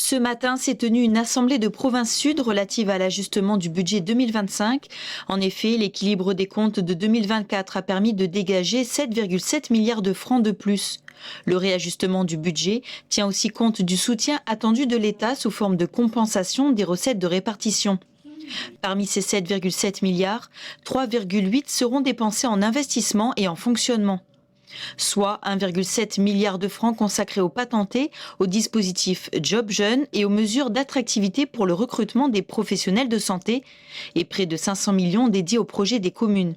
Ce matin s'est tenue une assemblée de Province Sud relative à l'ajustement du budget 2025. En effet, l'équilibre des comptes de 2024 a permis de dégager 7,7 milliards de francs de plus. Le réajustement du budget tient aussi compte du soutien attendu de l'État sous forme de compensation des recettes de répartition. Parmi ces 7,7 milliards, 3,8 seront dépensés en investissement et en fonctionnement, soit 1,7 milliard de francs consacrés aux patentés, au dispositif Job Jeunes et aux mesures d'attractivité pour le recrutement des professionnels de santé et près de 500 millions dédiés aux projets des communes.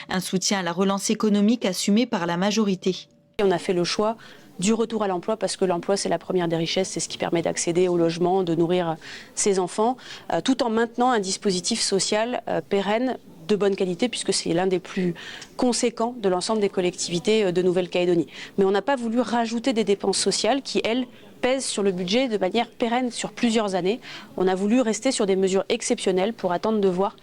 Un soutien à la relance économique assumé par la majorité. On a fait le choix du retour à l'emploi parce que l'emploi c'est la première des richesses, c'est ce qui permet d'accéder au logement, de nourrir ses enfants, tout en maintenant un dispositif social pérenne de bonne qualité puisque c'est l'un des plus conséquents de l'ensemble des collectivités de Nouvelle-Calédonie. Mais on n'a pas voulu rajouter des dépenses sociales qui, elles, pèsent sur le budget de manière pérenne sur plusieurs années. On a voulu rester sur des mesures exceptionnelles pour attendre de voir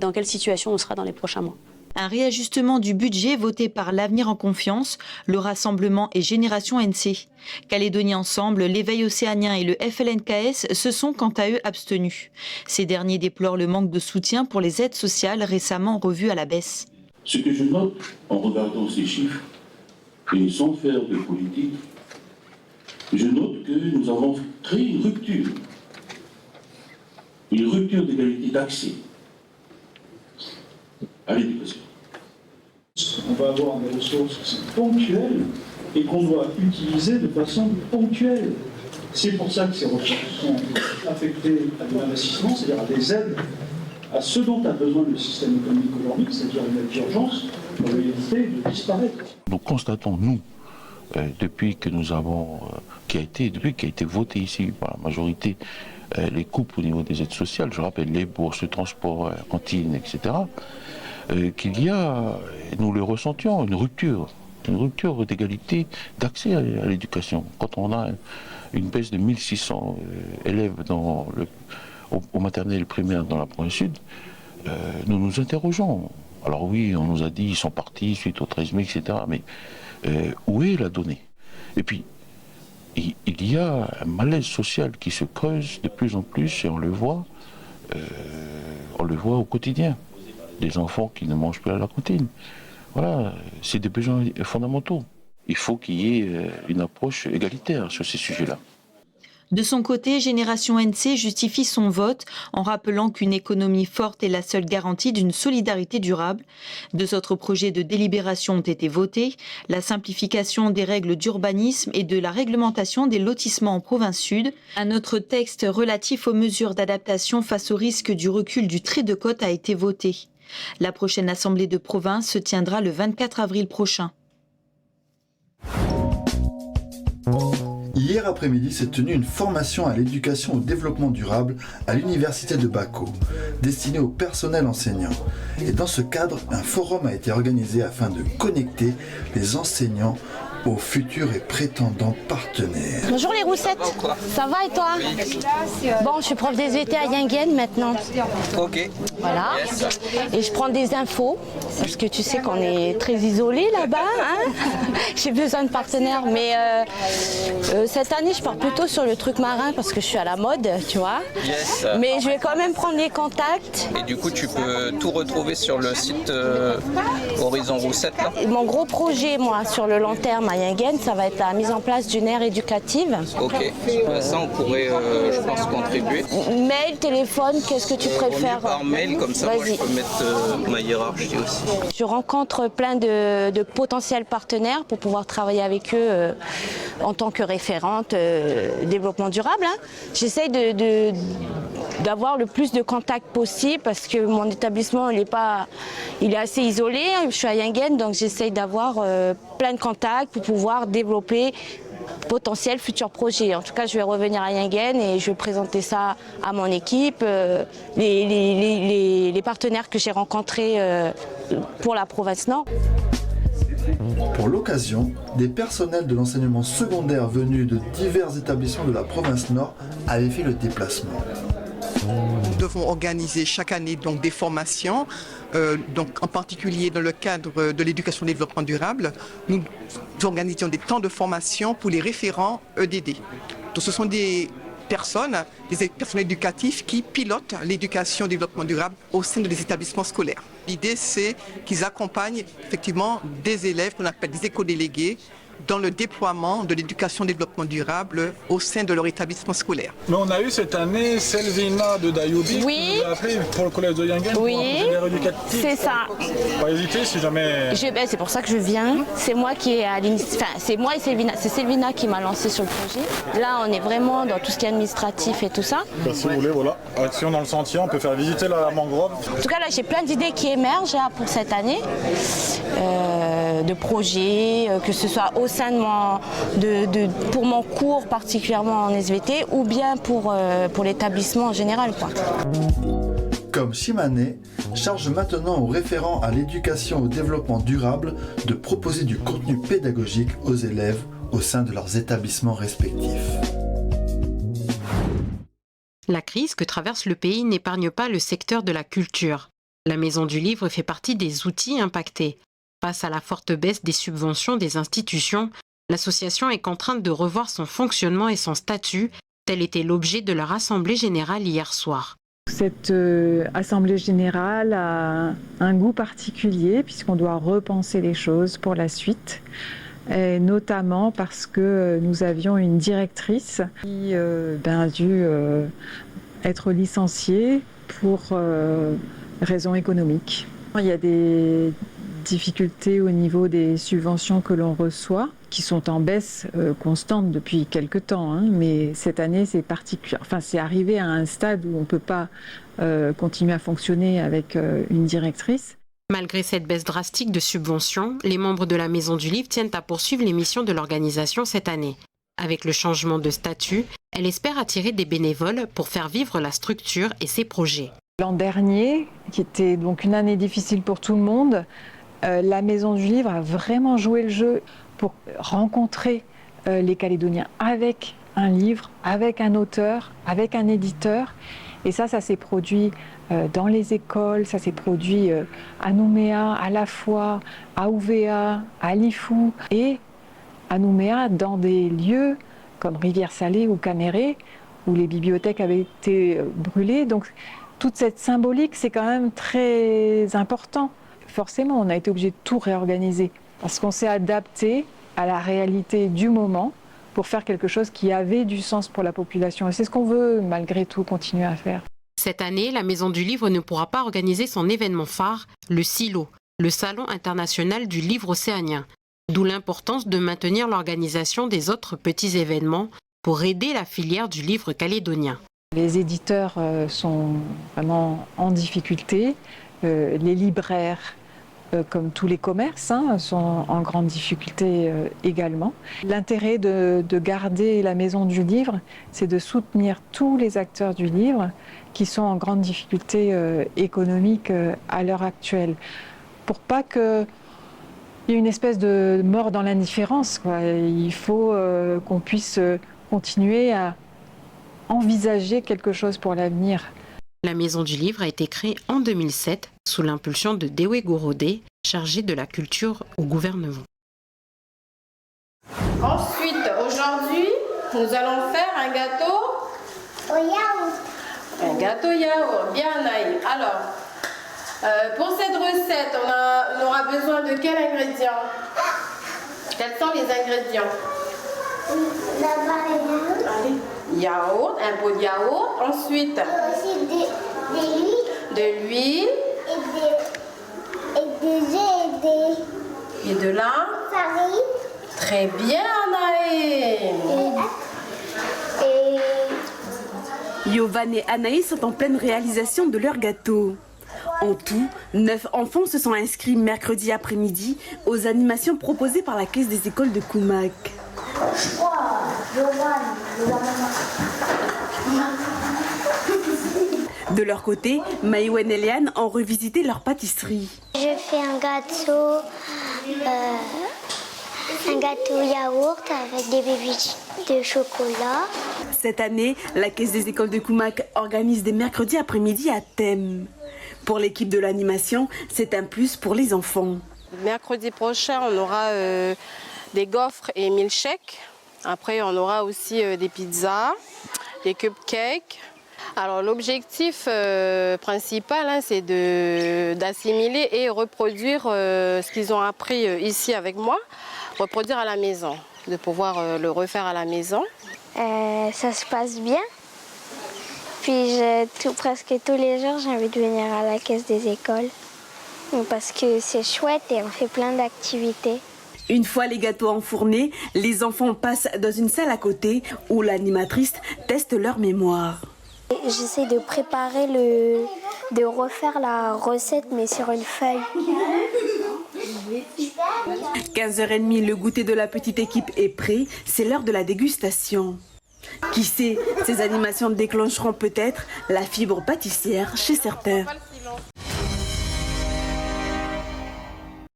dans quelle situation on sera dans les prochains mois. Un réajustement du budget voté par l'Avenir en Confiance, le Rassemblement et Génération NC. Calédonie Ensemble, l'Éveil océanien et le FLNKS se sont quant à eux abstenus. Ces derniers déplorent le manque de soutien pour les aides sociales récemment revues à la baisse. Ce que je note en regardant ces chiffres, et sans faire de politique, je note que nous avons créé une rupture d'égalité d'accès à l'éducation. On va avoir des ressources ponctuelles et qu'on doit utiliser de façon ponctuelle. C'est pour ça que ces ressources sont affectées à de l'investissement, c'est-à-dire à des aides, à ce dont a besoin le système économique aujourd'hui, c'est-à-dire une aide d'urgence, pour éviter de disparaître. Nous constatons, nous, depuis qu'a été voté ici par la majorité, les coupes au niveau des aides sociales, je rappelle les bourses, le transport, cantine, etc., qu'il y a, nous le ressentions, une rupture d'égalité d'accès à l'éducation. Quand on a une baisse de 1600 élèves au maternel primaire dans la province sud, nous nous interrogeons. Alors oui, on nous a dit ils sont partis suite au 13 mai, etc. Mais où est la donnée? Et puis, il y a un malaise social qui se creuse de plus en plus et on le voit au quotidien. Des enfants qui ne mangent plus à la cantine. Voilà, c'est des besoins fondamentaux. Il faut qu'il y ait une approche égalitaire sur ces sujets-là. De son côté, Génération NC justifie son vote en rappelant qu'une économie forte est la seule garantie d'une solidarité durable. Deux autres projets de délibération ont été votés, la simplification des règles d'urbanisme et de la réglementation des lotissements en province sud. Un autre texte relatif aux mesures d'adaptation face au risque du recul du trait de côte a été voté. La prochaine assemblée de province se tiendra le 24 avril prochain. Hier après-midi s'est tenue une formation à l'éducation au développement durable à l'université de Bako, destinée au personnel enseignant. Et dans ce cadre, un forum a été organisé afin de connecter les enseignants aux futurs et prétendants partenaires. Bonjour les roussettes, ça va et toi? Bon, je suis prof des VT à Yingen maintenant. Ok. Voilà. Et je prends des infos, parce que tu sais qu'on est très isolés là-bas. Hein. J'ai besoin de partenaires, mais cette année je pars plutôt sur le truc marin parce que je suis à la mode, tu vois. Yes. Mais je vais quand même prendre les contacts. Et du coup, tu peux tout retrouver sur le site Horizon Roussette là. Et mon gros projet, moi, sur le long terme à Yingen, ça va être la mise en place d'une aire éducative. Ok. Ça, on pourrait, je pense, contribuer. Mail, téléphone, qu'est-ce que tu préfères? Par mail, comme ça, moi, je peux mettre ma hiérarchie aussi. Je rencontre plein de potentiels partenaires pour pouvoir travailler avec eux en tant que référente développement durable. Hein. J'essaye d'avoir le plus de contacts possible parce que mon établissement il est assez isolé. Je suis à Yingen, donc j'essaye d'avoir plein de contacts pour pouvoir développer potentiels futurs projets. En tout cas, je vais revenir à Yingen et je vais présenter ça à mon équipe, les partenaires que j'ai rencontrés pour la province Nord. Pour l'occasion, des personnels de l'enseignement secondaire venus de divers établissements de la province Nord avaient fait le déplacement. Nous devons organiser chaque année donc, des formations, donc, en particulier dans le cadre de l'éducation et développement durable. Nous organisons des temps de formation pour les référents EDD. Donc, ce sont des personnes, des personnels éducatifs qui pilotent l'éducation et le développement durable au sein des établissements scolaires. L'idée, c'est qu'ils accompagnent effectivement des élèves qu'on appelle des éco-délégués dans le déploiement de l'éducation et développement durable au sein de leur établissement scolaire. Mais on a eu cette année Selvina de Dayobi, oui, qui nous a appelé pour le collège de Yanguen, oui, pour un projet éducatif. C'est ça. Pas hésiter si jamais... C'est pour ça que je viens. C'est moi qui est à l'initiative. Enfin, c'est moi et Selvina. C'est Selvina qui m'a lancé sur le projet. Là, on est vraiment dans tout ce qui est administratif et tout ça. Si vous voulez, voilà. Action dans le sentier, on peut faire visiter la mangrove. En tout cas, là, j'ai plein d'idées qui émergent là, pour cette année. De projets, que ce soit au sein pour mon cours particulièrement en SVT ou bien pour l'établissement en général, quoi. Comme Chimane, charge maintenant aux référents à l'éducation et au développement durable de proposer du contenu pédagogique aux élèves au sein de leurs établissements respectifs. La crise que traverse le pays n'épargne pas le secteur de la culture. La Maison du Livre fait partie des outils impactés. Face à la forte baisse des subventions des institutions, l'association est contrainte de revoir son fonctionnement et son statut. Tel était l'objet de leur assemblée générale hier soir. Cette assemblée générale a un goût particulier puisqu'on doit repenser les choses pour la suite. Et notamment parce que nous avions une directrice qui a dû être licenciée pour raisons économiques. Il y a des difficultés au niveau des subventions que l'on reçoit, qui sont en baisse constante depuis quelque temps, hein, mais cette année c'est particulier. Enfin, c'est arrivé à un stade où on ne peut pas continuer à fonctionner avec une directrice. Malgré cette baisse drastique de subventions, les membres de la Maison du Livre tiennent à poursuivre les missions de l'organisation cette année. Avec le changement de statut, elle espère attirer des bénévoles pour faire vivre la structure et ses projets. L'an dernier, qui était donc une année difficile pour tout le monde, la Maison du Livre a vraiment joué le jeu pour rencontrer les Calédoniens avec un livre, avec un auteur, avec un éditeur. Et ça s'est produit dans les écoles, ça s'est produit à Nouméa, à La Foix, à Ouvéa, à Lifou et à Nouméa dans des lieux comme Rivière-Salée ou Caméré, où les bibliothèques avaient été brûlées. Donc toute cette symbolique, c'est quand même très important. Forcément, on a été obligé de tout réorganiser parce qu'on s'est adapté à la réalité du moment pour faire quelque chose qui avait du sens pour la population. Et c'est ce qu'on veut, malgré tout, continuer à faire. Cette année, la Maison du Livre ne pourra pas organiser son événement phare, le SILO, le Salon international du livre océanien. D'où l'importance de maintenir l'organisation des autres petits événements pour aider la filière du livre calédonien. Les éditeurs sont vraiment en difficulté. Les libraires, comme tous les commerces, sont en grande difficulté également. L'intérêt de garder la Maison du Livre, c'est de soutenir tous les acteurs du livre qui sont en grande difficulté économique à l'heure actuelle. Pour pas qu'il y ait une espèce de mort dans l'indifférence, quoi. Il faut qu'on puisse continuer à envisager quelque chose pour l'avenir. La Maison du Livre a été créée en 2007 sous l'impulsion de Dewe Gorodé, chargé de la culture au gouvernement. Ensuite, aujourd'hui, nous allons faire un gâteau au yaourt. Un gâteau yaourt, bien naïf. Alors, pour cette recette, on aura besoin de quels ingrédients? Quels sont les ingrédients? Allez. Yaourt, un pot de yaourt. Ensuite, aussi de l'huile. Et des œufs et de la farine. Très bien, Anaïs. Yovan et Anaïs sont en pleine réalisation de leur gâteau. En tout, 9 enfants se sont inscrits mercredi après-midi aux animations proposées par la Caisse des écoles de Koumak. De leur côté, Maïwen et Léane ont revisité leur pâtisserie. Je fais un gâteau yaourt avec des bébés de chocolat. Cette année, la Caisse des écoles de Koumak organise des mercredis après-midi à thème. Pour l'équipe de l'animation, c'est un plus pour les enfants. Mercredi prochain, on aura des gaufres et milkshakes. Après, on aura aussi des pizzas. des cupcakes. Alors l'objectif principal, hein, c'est d'assimiler et reproduire ce qu'ils ont appris ici avec moi, reproduire à la maison, de pouvoir le refaire à la maison. Ça se passe bien. Puis presque tous les jours, j'ai envie de venir à la caisse des écoles parce que c'est chouette et on fait plein d'activités. Une fois les gâteaux enfournés, les enfants passent dans une salle à côté où l'animatrice teste leur mémoire. J'essaie de préparer de refaire la recette mais sur une feuille. 15h30, le goûter de la petite équipe est prêt, c'est l'heure de la dégustation. Qui sait, ces animations déclencheront peut-être la fibre pâtissière chez certains.